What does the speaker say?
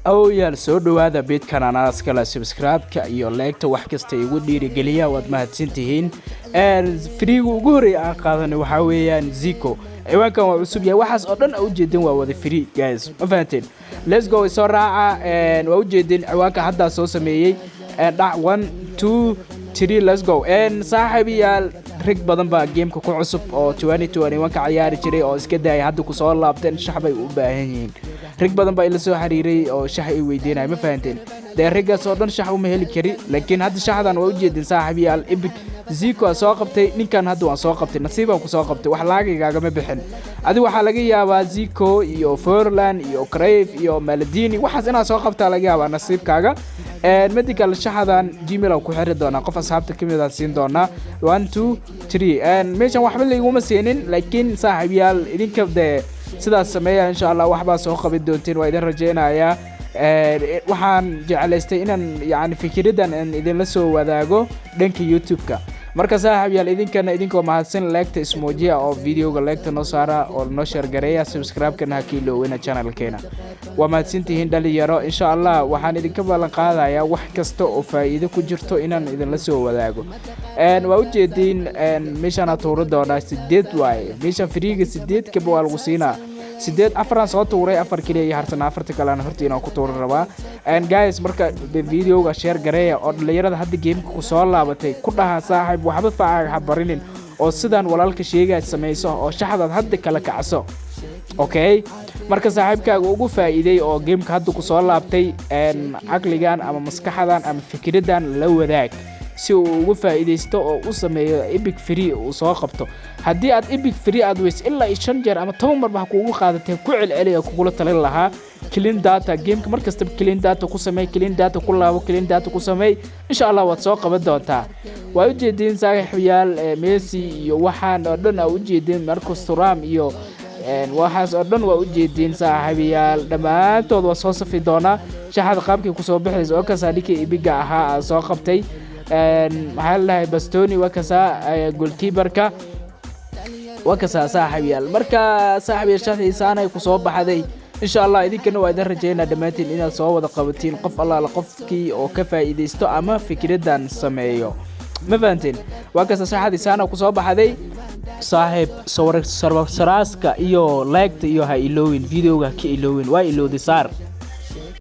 أو يال soo dhawaada beedkan anaas kala subscribe-ka iyo like-ta wax kasta igu dhiirigeliya waad mahadsantihiin friigu ugu horeeyay aan qaadanay waxa weeyaan Zico ciwaankan waa cusub yahay waxaas oo dhan u jeedin waa wada free guys ma fahanteen let's go soo raaca waa u jeedin ciwaanka hadda soo sameeyay dhac 1 2 3 let's go saaxiibayaal rig badan baa gameka ku cusub oo 2021 ka ciyaari jiray oo iska daayay hadda ku soo laabteen shaxbay u baahan yihiin rig badan baa ila soo xiriiray oo shax ay weydiinay ma fahanteen rigaas oo dhan shax uma heli kari laakiin hadda shaxdan waa u jeedin saaxiibayaal epic Zico soo qabtay ninkan hadda waan soo qabtay nasiibaan ku soo qabtay wax laagayga ma bixin adiga waxa laga yaabaa Zico iyo Forlan iyo Crave iyo Maldini waxaas inaa soo qabtaa laga yaabaa nasiibkaaga medical shaxdan Gmail ku xiri doona qof asxaabta kamid ah siin doona 1 2 3 meeshan waxba la iguma seenin laakiin saaxiibayaal idinka sidaas sameeyaa insha Allah waxba soo qabin doontiin waa idin rajeenayaa waxaan jecelaystay inaan yani fikiradan idin la soo wadaago dhanka YouTube-ka marka saaxiibayaal idinkoo mahadsan like-ta ismoojiya oo video-ga like-ta noo saara oo noo share gareeya subscribe-kana ha kiilowina channel-keena waa mahadsantihiin dhalinyaro insha Allah waxaan idinka ballan qaadayaa wax kasta oo faa'iido ku jirto inaan idin la soo wadaago waa u jeedin meeshan aad tuuro doonaa 8 waaye meeshan friiga 8 ka waa lagu siinaa 8 afran soo tuuray afar kaliya iyo harsan afarta kalena horta inaan ku tuuro rabaa guys marka video-ga share gareeya oo dhalinyarada hadda game-ka ku soo laabatay ku dhaha saaxiib waxba faaca barinin oo sidaan walaalka sheegay sameeyso oo shaxdaad hadda kala kacso okay marka saaxiibkaaga ugu faa'iiday oo game-ka hadda ku soo laabtay aqligan ama maskaxdan ama fikiradan la wadaag si uu ugu faa'iideysto oo u sameeyo epic free uu soo qabto hadii aad epic free aad weys ilaa 5 jeer ama 10 mar baa kuugu qaadatay ku celceliya kugu talin lahaa clean data game-ka markasta clean data ku sameey clean data ku laabo clean data ku sameey insha Allah waad soo qaban doontaa waa u jeedin saaxiibayaal Messi iyo waxaan oo dhan u jeedin Marcus Thuram iyo waxaas oo dhan waa u jeedin saaxiibayaal dhamaantood waa soo safi doona shaxad qaabkii ku soo bixayso oo ka saadikay epiga ahaa soo qabtay maxaa la Bastoni wakasa goalkeeper-ka wakasa saaxiibayaal marka saaxiibayaal shaxdiisana ku soo baxday insha Allah idinkana waa idin rajeynaa dhamaantiin inaad soo wada qabatiin qof Allah qofkii oo ka faa'iideysto ama fikradan sameeyo ma fahanteen wakasa shaxdiisana ku soo baxday saaxiib sawir saraaska iyo like-ta iyo ha ilowin video-ga ka ilowin waa ilowdi saar